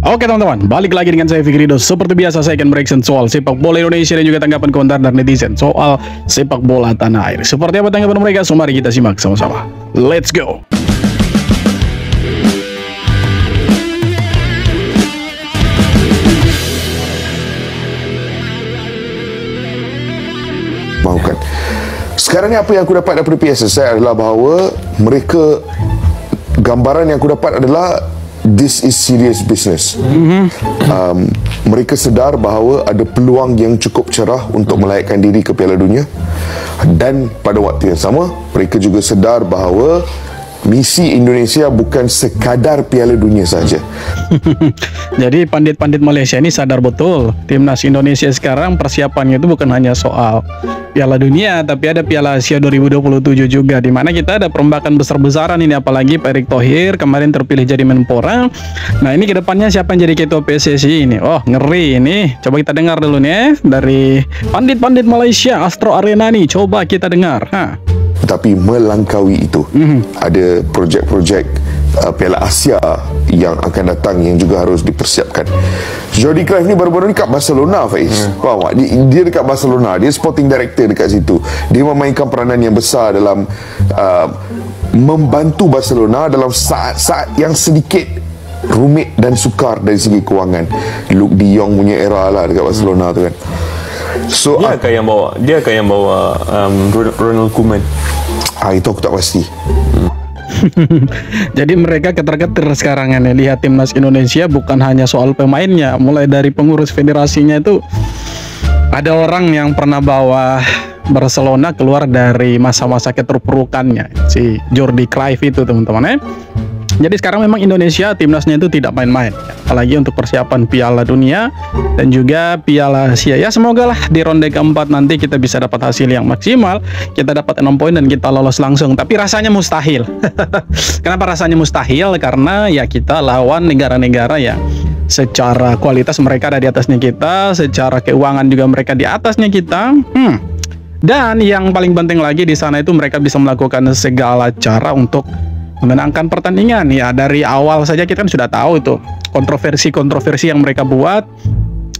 Oke teman-teman, balik lagi dengan saya Fikri Rido. Seperti biasa saya akan bereaction soal sepak bola Indonesia dan juga tanggapan komentar dari netizen soal sepak bola tanah air. Seperti apa tanggapan mereka? So mari kita simak sama-sama. Let's go. Mahukan. Sekarang ni apa yang aku dapat daripada PSSI adalah bahawa mereka, gambaran yang aku dapat adalah this is serious business. Mereka sedar bahawa ada peluang yang cukup cerah untuk melayakkan diri ke Piala Dunia, dan pada waktu yang sama mereka juga sedar bahawa misi Indonesia bukan sekadar Piala Dunia saja. Jadi pandit-pandit Malaysia ini sadar betul timnas Indonesia sekarang persiapannya itu bukan hanya soal Piala Dunia, tapi ada Piala Asia 2027 juga, di mana kita ada perombakan besar-besaran ini, apalagi Pak Erick Thohir kemarin terpilih jadi Menpora. Nah ini kedepannya siapa yang jadi ketua PSSI ini? Oh ngeri ini. Coba kita dengar dulu nih dari pandit-pandit Malaysia, Astro Arena nih. Coba kita dengar. Tapi melangkaui itu, ada projek-projek Piala Asia yang akan datang yang juga harus dipersiapkan. Jordi Cruyff ni baru-baru ni kat Barcelona, Faiz. Faham tak? Dia dekat Barcelona, dia sporting director dekat situ. Dia memainkan peranan yang besar dalam membantu Barcelona dalam saat-saat yang sedikit rumit dan sukar dari segi kewangan. Luke De Jong punya era lah dekat Barcelona tu kan. So dia akan yang bawa Ronald Koeman. Itu aku tak pasti. Jadi mereka ketar-ketir sekarang ini. Lihat timnas Indonesia bukan hanya soal pemainnya, mulai dari pengurus federasinya itu ada orang yang pernah bawa Barcelona keluar dari masa-masa keterpurukannya, si Jordi Cruyff itu teman-teman. Jadi sekarang memang Indonesia timnasnya itu tidak main-main, apalagi untuk persiapan Piala Dunia dan juga Piala Asia. Ya semoga lah di ronde keempat nanti kita bisa dapat hasil yang maksimal, kita dapat 6 poin dan kita lolos langsung. Tapi rasanya mustahil. Kenapa rasanya mustahil? Karena ya kita lawan negara-negara yang secara kualitas mereka ada di atasnya kita, secara keuangan juga mereka di atasnya kita. Dan yang paling penting lagi di sana itu mereka bisa melakukan segala cara untuk memenangkan pertandingan. Ya dari awal saja kita kan sudah tahu itu kontroversi yang mereka buat,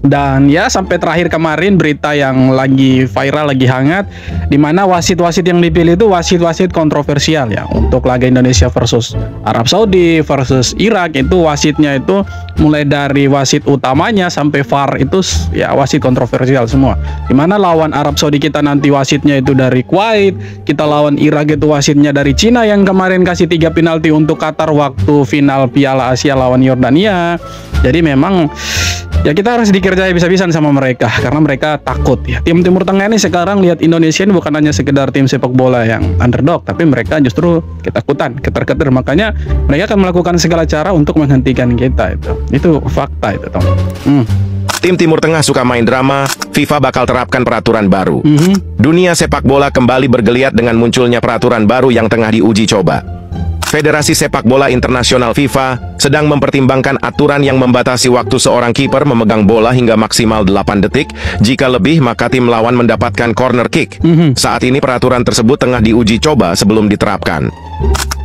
dan ya sampai terakhir kemarin berita yang lagi viral, lagi hangat, dimana wasit-wasit yang dipilih itu wasit-wasit kontroversial ya. Untuk laga Indonesia versus Arab Saudi versus Irak itu wasitnya itu mulai dari wasit utamanya sampai VAR itu ya wasit kontroversial semua. Dimana lawan Arab Saudi kita nanti wasitnya itu dari Kuwait, kita lawan Irak itu wasitnya dari Cina yang kemarin kasih 3 penalti untuk Qatar waktu final Piala Asia lawan Yordania. Jadi memang ya kita harus dikerjai bisa-bisan sama mereka, karena mereka takut ya. Tim Timur Tengah ini sekarang lihat Indonesia ini bukan hanya sekedar tim sepak bola yang underdog, tapi mereka justru ketakutan, keter-keter. Makanya mereka akan melakukan segala cara untuk menghentikan kita. Itu fakta itu, teman. Tim Timur Tengah suka main drama. FIFA bakal terapkan peraturan baru. Dunia sepak bola kembali bergeliat dengan munculnya peraturan baru yang tengah diuji coba. Federasi Sepak Bola Internasional FIFA sedang mempertimbangkan aturan yang membatasi waktu seorang kiper memegang bola hingga maksimal 8 detik. Jika lebih, maka tim lawan mendapatkan corner kick. Saat ini peraturan tersebut tengah diuji coba sebelum diterapkan.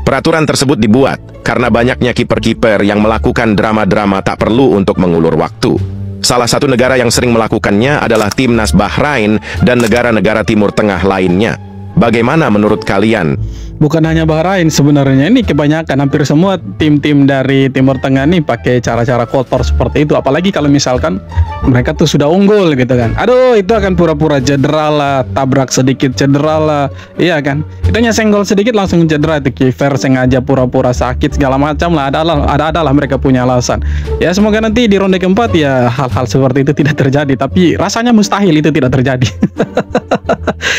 Peraturan tersebut dibuat karena banyaknya kiper-kiper yang melakukan drama-drama tak perlu untuk mengulur waktu. Salah satu negara yang sering melakukannya adalah timnas Bahrain dan negara-negara Timur Tengah lainnya. Bagaimana menurut kalian? Bukan hanya Bahrain sebenarnya, ini kebanyakan hampir semua tim-tim dari Timur Tengah nih pakai cara-cara kotor seperti itu. Apalagi kalau misalkan mereka tuh sudah unggul gitu kan. Aduh, itu akan pura-pura cedera lah, tabrak sedikit cedera lah. Iya kan? Itu hanya senggol sedikit langsung cedera, itu kiper sengaja pura-pura sakit segala macam lah. Ada mereka punya alasan. Ya semoga nanti di ronde keempat ya hal-hal seperti itu tidak terjadi, tapi rasanya mustahil itu tidak terjadi.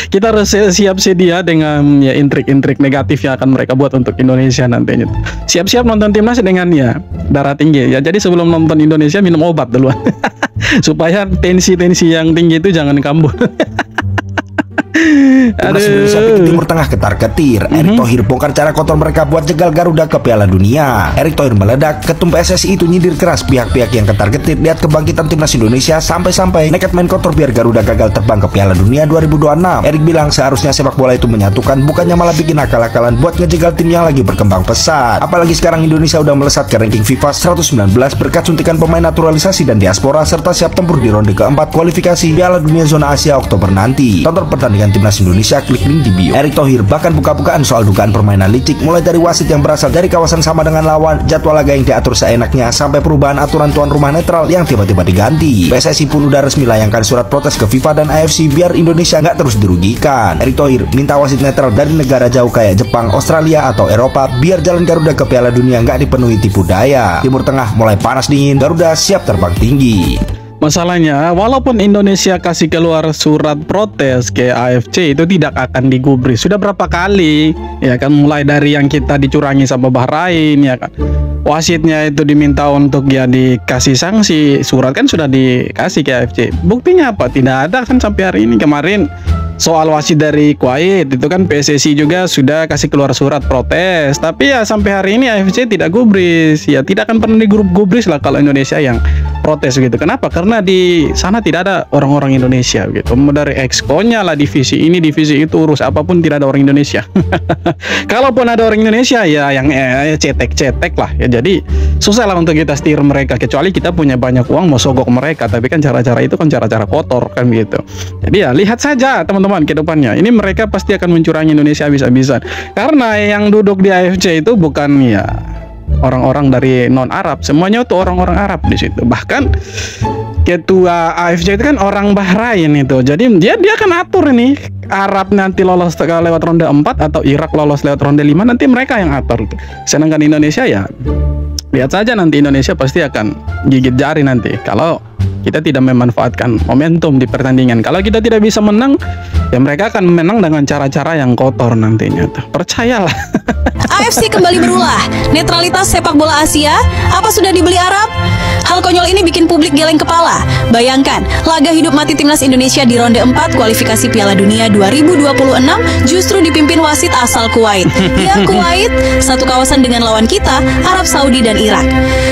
Kita harus siap sedia dengan ya intrik-intrik negatif yang akan mereka buat untuk Indonesia nantinya. Siap-siap nonton timnas dengan ya darah tinggi ya. Jadi sebelum nonton Indonesia minum obat duluan supaya tensi yang tinggi itu jangan kambuh. Timnas Indonesia bikin Timur Tengah ketar-ketir. Erick Thohir bongkar cara kotor mereka buat jegal Garuda ke Piala Dunia. Erick Thohir meledak, ketum PSSI itu nyindir keras pihak-pihak yang ketar-ketir lihat kebangkitan Timnas Indonesia sampai-sampai nekat main kotor biar Garuda gagal terbang ke Piala Dunia 2026. Erick bilang seharusnya sepak bola itu menyatukan, bukannya malah bikin akal-akalan buat ngejegal tim yang lagi berkembang pesat. Apalagi sekarang Indonesia udah melesat ke ranking FIFA 119 berkat suntikan pemain naturalisasi dan diaspora serta siap tempur di ronde keempat kualifikasi Piala Dunia zona Asia Oktober nanti. Tonton pertandingan Timnas Indonesia, klik link di bio. Erick Thohir bahkan buka-bukaan soal dugaan permainan licik, mulai dari wasit yang berasal dari kawasan sama dengan lawan, jadwal laga yang diatur seenaknya, sampai perubahan aturan tuan rumah netral yang tiba-tiba diganti. PSSI pun udah resmi layangkan surat protes ke FIFA dan AFC biar Indonesia nggak terus dirugikan. Erick Thohir minta wasit netral dari negara jauh kayak Jepang, Australia, atau Eropa biar jalan Garuda ke Piala Dunia nggak dipenuhi tipu daya. Timur Tengah mulai panas dingin, Garuda siap terbang tinggi. Masalahnya, walaupun Indonesia kasih keluar surat protes ke AFC, itu tidak akan digubris. Sudah berapa kali, ya kan, mulai dari yang kita dicurangi sama Bahrain, ya kan. Wasitnya itu diminta untuk ya dikasih sanksi, surat kan sudah dikasih ke AFC. Buktinya apa? Tidak ada kan sampai hari ini. Kemarin soal wasit dari Kuwait itu kan PSSI juga sudah kasih keluar surat protes, tapi ya sampai hari ini AFC tidak gubris. Ya tidak akan pernah digubris lah kalau Indonesia yang protes gitu. Kenapa? Karena di sana tidak ada orang-orang Indonesia gitu. Dari exco-nya lah, divisi ini divisi itu, urus apapun tidak ada orang Indonesia. Kalaupun ada orang Indonesia ya yang cetek-cetek lah ya. Jadi susah lah untuk kita setir mereka, kecuali kita punya banyak uang mau sogok mereka. Tapi kan cara-cara itu kan cara-cara kotor kan gitu. Jadi ya lihat saja teman-teman ke depannya. Ini mereka pasti akan mencurangi Indonesia habis-habisan. Karena yang duduk di AFC itu bukan ya orang-orang dari non-Arab, semuanya tuh orang-orang Arab di situ. Bahkan ketua AFC itu kan orang Bahrain itu. Jadi dia akan atur ini Arab nanti lolos lewat ronde 4 atau Irak lolos lewat ronde 5, nanti mereka yang atur. Sedangkan Indonesia ya lihat saja, nanti Indonesia pasti akan gigit jari nanti kalau kita tidak memanfaatkan momentum di pertandingan. Kalau kita tidak bisa menang, ya mereka akan menang dengan cara-cara yang kotor nantinya tuh. Percayalah. AFC kembali berulah. Netralitas sepak bola Asia, apa sudah dibeli Arab? Hal konyol ini bikin publik geleng kepala. Bayangkan, laga hidup mati Timnas Indonesia di ronde 4 kualifikasi Piala Dunia 2026 justru dipimpin wasit asal Kuwait. Ya, Kuwait, satu kawasan dengan lawan kita, Arab Saudi dan Irak.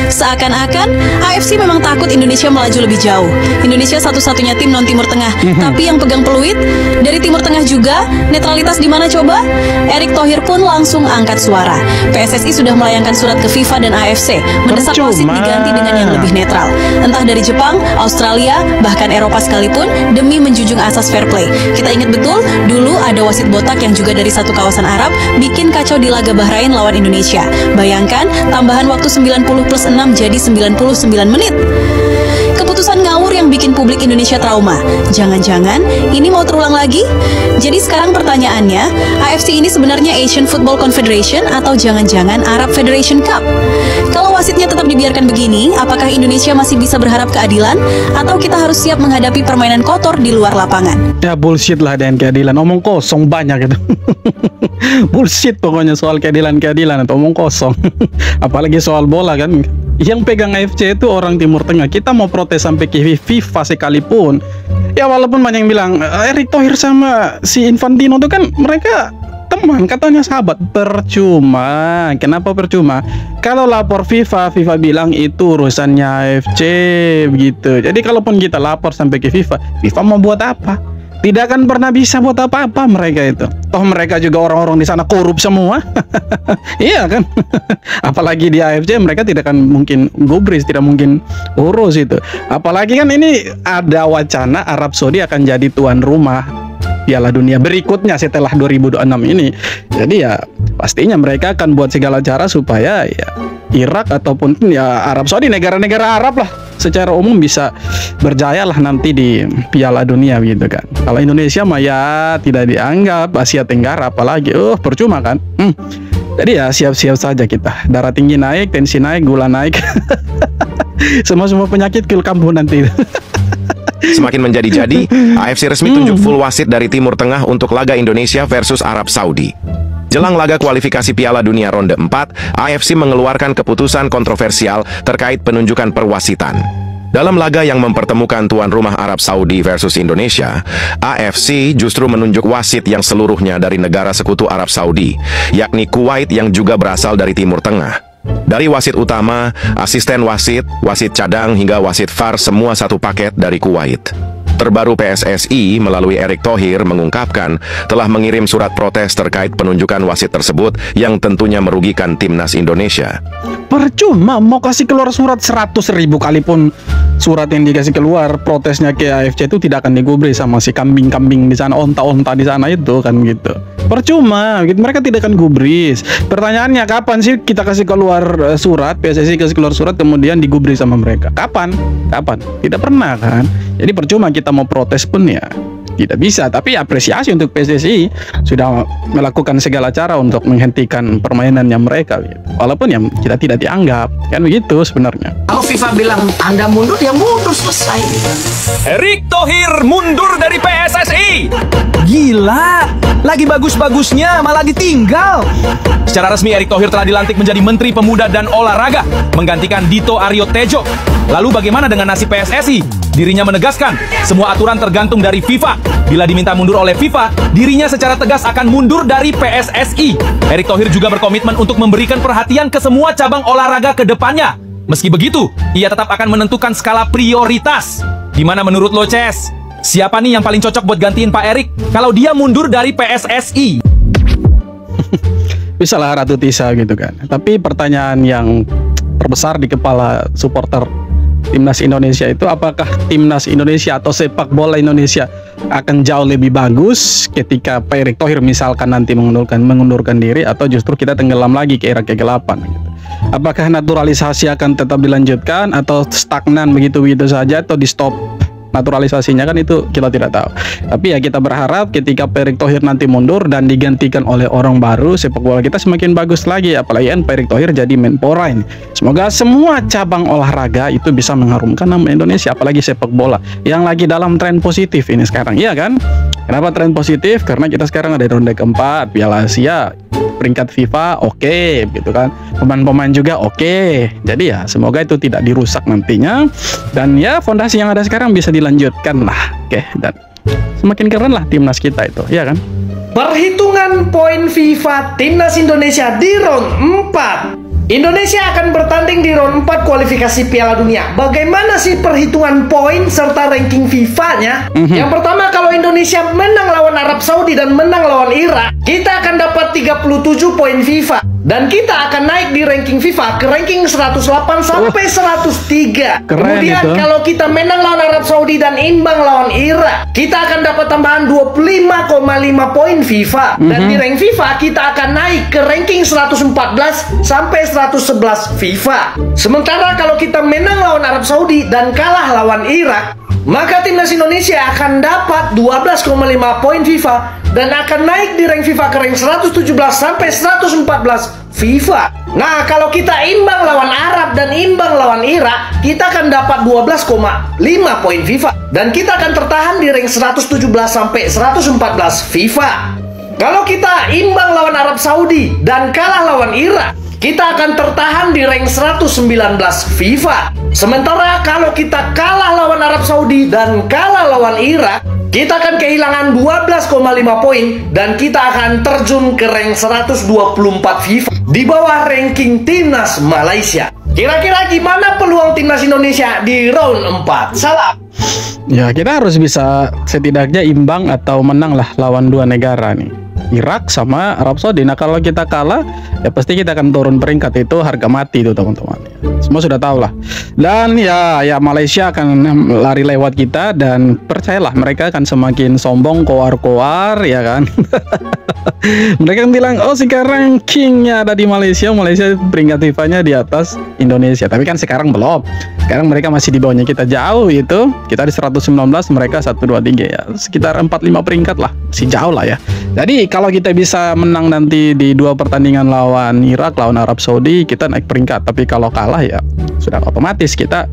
Seakan-akan AFC memang takut Indonesia melaju lebih jauh. Indonesia satu-satunya tim non Timur Tengah, tapi yang pegang peluit dari Timur Tengah juga. Netralitas di mana coba? Erick Thohir pun langsung angkat suara. PSSI sudah melayangkan surat ke FIFA dan AFC mendesak wasit diganti dengan yang lebih netral. Entah dari Jepang, Australia, bahkan Eropa sekalipun, demi menjunjung asas fair play. Kita ingat betul, dulu ada wasit botak yang juga dari satu kawasan Arab bikin kacau di laga Bahrain lawan Indonesia. Bayangkan, tambahan waktu 90+6 jadi 99 menit. Keputusan ngawur yang bikin publik Indonesia trauma. Jangan-jangan ini mau terulang lagi? Jadi sekarang pertanyaannya, AFC ini sebenarnya Asian Football Confederation atau jangan-jangan Arab Federation Cup? Kalau wasitnya tetap dibiarkan begini, apakah Indonesia masih bisa berharap keadilan? Atau kita harus siap menghadapi permainan kotor di luar lapangan? Ya bullshit lah dengan keadilan, omong kosong banyak gitu. Bullshit pokoknya soal keadilan atau omong kosong. Apalagi soal bola kan. Yang pegang AFC itu orang Timur Tengah. Kita mau protes sampai ke FIFA sekalipun, ya walaupun banyak yang bilang Erick Thohir sama si Infantino itu kan mereka teman, katanya sahabat. Percuma. Kenapa percuma? Kalau lapor FIFA bilang itu urusannya AFC begitu. Jadi kalaupun kita lapor sampai ke FIFA mau buat apa? Tidak akan pernah bisa buat apa-apa mereka itu. Toh mereka juga orang-orang di sana korup semua. Iya kan? Apalagi di AFC mereka tidak akan mungkin gubris, tidak mungkin urus itu. Apalagi kan ini ada wacana Arab Saudi akan jadi tuan rumah Piala Dunia berikutnya setelah 2026 ini. Jadi ya pastinya mereka akan buat segala cara supaya ya Irak ataupun ya Arab Saudi, negara-negara Arab lah secara umum bisa berjaya lah nanti di Piala Dunia gitu kan. Kalau Indonesia mah ya tidak dianggap, Asia Tenggara apalagi percuma kan. Jadi ya siap-siap saja kita. Darah tinggi naik, tensi naik, gula naik. Semua penyakit kil kambuh nanti. Semakin menjadi-jadi, AFC resmi tunjuk full wasit dari Timur Tengah untuk laga Indonesia versus Arab Saudi. Jelang laga kualifikasi Piala Dunia ronde 4, AFC mengeluarkan keputusan kontroversial terkait penunjukan perwasitan. Dalam laga yang mempertemukan tuan rumah Arab Saudi versus Indonesia, AFC justru menunjuk wasit yang seluruhnya dari negara sekutu Arab Saudi, yakni Kuwait yang juga berasal dari Timur Tengah. Dari wasit utama, asisten wasit, wasit cadang hingga wasit VAR semua satu paket dari Kuwait. Terbaru PSSI melalui Erick Thohir mengungkapkan telah mengirim surat protes terkait penunjukan wasit tersebut yang tentunya merugikan timnas Indonesia. Percuma mau kasih keluar surat 100.000 kali pun surat yang dikasih keluar protesnya ke AFC itu tidak akan digubris sama si kambing-kambing di sana, onta-onta di sana itu kan gitu. Percuma, gitu. Mereka tidak akan gubris. Pertanyaannya kapan sih kita kasih keluar surat, PSSI kasih keluar surat kemudian digubris sama mereka? Kapan? Kapan? Tidak pernah kan? Jadi percuma kita mau protes pun ya tidak bisa. Tapi apresiasi untuk PSSI sudah melakukan segala cara untuk menghentikan permainannya mereka gitu. Walaupun ya kita tidak dianggap kan begitu sebenarnya. Kalau FIFA bilang Anda mundur, ya mundur, selesai. Erick Thohir mundur dari PSSI. Gila, lagi bagus-bagusnya malah ditinggal. Secara resmi Erick Thohir telah dilantik menjadi Menteri Pemuda dan Olahraga, menggantikan Dito Aryo Tejo. Lalu bagaimana dengan nasib PSSI? Dirinya menegaskan, semua aturan tergantung dari FIFA. Bila diminta mundur oleh FIFA, dirinya secara tegas akan mundur dari PSSI. Erick Thohir juga berkomitmen untuk memberikan perhatian ke semua cabang olahraga ke depannya. Meski begitu, ia tetap akan menentukan skala prioritas. Gimana menurut lo, Ces? Siapa nih yang paling cocok buat gantiin Pak Erick kalau dia mundur dari PSSI? Bisa lah Ratu Tisa gitu kan. Tapi pertanyaan yang terbesar di kepala supporter Timnas Indonesia itu, apakah Timnas Indonesia atau sepak bola Indonesia akan jauh lebih bagus ketika Pak Erick Thohir misalkan nanti mengundurkan diri, atau justru kita tenggelam lagi ke era kegelapan gitu. Apakah naturalisasi akan tetap dilanjutkan atau stagnan begitu-begitu saja atau di stop naturalisasinya, kan itu kita tidak tahu. Tapi ya kita berharap ketika Pak Erick Thohir nanti mundur dan digantikan oleh orang baru, sepak bola kita semakin bagus lagi. Apalagi kan Pak Erick Thohir jadi Menpora ini. Semoga semua cabang olahraga itu bisa mengharumkan nama Indonesia, apalagi sepak bola yang lagi dalam tren positif ini sekarang, iya kan? Kenapa tren positif? Karena kita sekarang ada di ronde keempat Piala Asia, peringkat FIFA oke, gitu kan, pemain-pemain juga oke. Jadi ya semoga itu tidak dirusak nantinya, dan ya fondasi yang ada sekarang bisa dilanjutkan lah, oke, dan semakin keren lah timnas kita itu, ya kan? Perhitungan poin FIFA Timnas Indonesia di round 4. Indonesia akan bertanding di round 4 kualifikasi Piala Dunia. Bagaimana sih perhitungan poin serta ranking FIFA-nya? Yang pertama, kalau Indonesia menang lawan Arab Saudi dan menang lawan Irak, kita akan dapat 37 poin FIFA. Dan kita akan naik di ranking FIFA ke ranking 108 sampai 103. Kemudian itu, kalau kita menang lawan Arab Saudi dan imbang lawan Irak, kita akan dapat tambahan 25,5 poin FIFA. Dan di rank FIFA kita akan naik ke ranking 114 sampai 111 FIFA. Sementara kalau kita menang lawan Arab Saudi dan kalah lawan Irak, maka timnas Indonesia akan dapat 12,5 poin FIFA dan akan naik di rank FIFA ke rank 117 sampai 114 FIFA. Nah, kalau kita imbang lawan Arab dan imbang lawan Irak, kita akan dapat 12,5 poin FIFA dan kita akan tertahan di rank 117 sampai 114 FIFA. Kalau kita imbang lawan Arab Saudi dan kalah lawan Irak, kita akan tertahan di rank 119 FIFA. Sementara kalau kita kalah lawan Arab Saudi dan kalah lawan Irak, kita akan kehilangan 12,5 poin dan kita akan terjun ke rank 124 FIFA di bawah ranking timnas Malaysia. Kira-kira gimana peluang timnas Indonesia di round 4? Salam. Ya, kita harus bisa setidaknya imbang atau menang lah lawan dua negara nih, Irak sama Arab Saudi. Nah, kalau kita kalah, ya pasti kita akan turun peringkat, itu harga mati itu teman-teman. Semua sudah tahu lah. Dan ya Malaysia akan lari lewat kita, dan percayalah mereka akan semakin sombong, koar-koar, ya kan. Mereka kan bilang, oh sekarang kingnya ada di Malaysia, Malaysia peringkat FIFA-nya di atas Indonesia. Tapi kan sekarang belum. Sekarang mereka masih di bawahnya kita jauh itu. Kita di 119, mereka 123 ya. Sekitar 4-5 peringkat lah. Masih jauh lah ya. Jadi kalau kita bisa menang nanti di dua pertandingan lawan Irak, lawan Arab Saudi, kita naik peringkat. Tapi kalau kalah ya sudah otomatis kita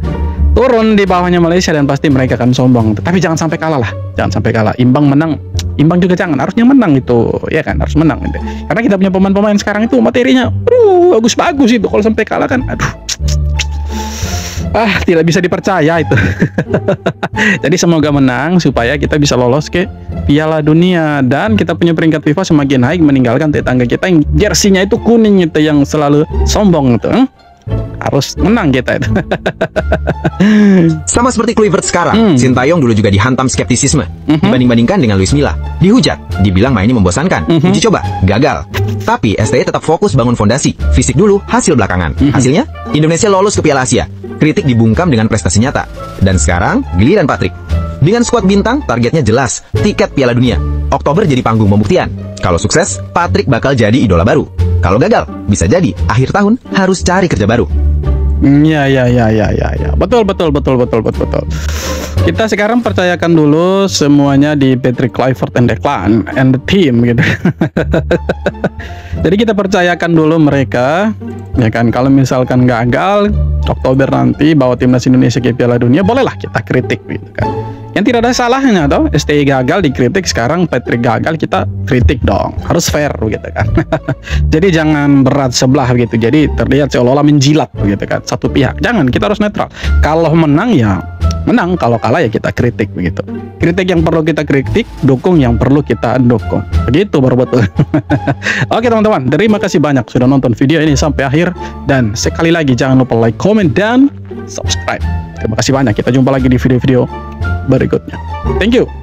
turun di bawahnya Malaysia, dan pasti mereka akan sombong. Tapi jangan sampai kalah lah. Jangan sampai kalah. Imbang, menang. Imbang juga jangan, harusnya menang itu, ya kan, harus menang gitu. Karena kita punya pemain-pemain sekarang itu materinya bagus-bagus itu. Kalau sampai kalah kan, aduh, tidak bisa dipercaya itu. Jadi semoga menang supaya kita bisa lolos ke Piala Dunia dan kita punya peringkat FIFA semakin naik meninggalkan tetangga kita yang jersinya itu kuning itu yang selalu sombong itu. Harus menang kita itu. Sama seperti Kluivert sekarang, Sintayong dulu juga dihantam skeptisisme. Dibanding-bandingkan dengan Luis Milla. Dihujat, dibilang mainnya membosankan. Uji coba, gagal. Tapi STY tetap fokus bangun fondasi. Fisik dulu, hasil belakangan. Hasilnya, Indonesia lolos ke Piala Asia. Kritik dibungkam dengan prestasi nyata. Dan sekarang, giliran Patrick. Dengan skuad bintang, targetnya jelas, tiket Piala Dunia. Oktober jadi panggung pembuktian. Kalau sukses, Patrick bakal jadi idola baru. Kalau gagal, bisa jadi akhir tahun harus cari kerja baru. Ya. Betul. Kita sekarang percayakan dulu semuanya di Patrick Kluivert and Declan and the team gitu. Jadi kita percayakan dulu mereka, ya kan. Kalau misalkan gagal Oktober nanti bawa timnas Indonesia ke Piala Dunia, bolehlah kita kritik gitu kan. Yang tidak ada salahnya toh, STY gagal dikritik, sekarang Patrick gagal kita kritik dong, harus fair gitu kan. Jadi jangan berat sebelah gitu, jadi terlihat seolah-olah menjilat begitu kan, satu pihak. Jangan, kita harus netral. Kalau menang ya menang, kalau kalah ya kita kritik begitu. Kritik yang perlu kita kritik, dukung yang perlu kita dukung, begitu baru betul. Oke teman-teman, terima kasih banyak sudah nonton video ini sampai akhir, dan sekali lagi jangan lupa like, comment, dan subscribe. Terima kasih banyak, kita jumpa lagi di video-video berikutnya. Thank you.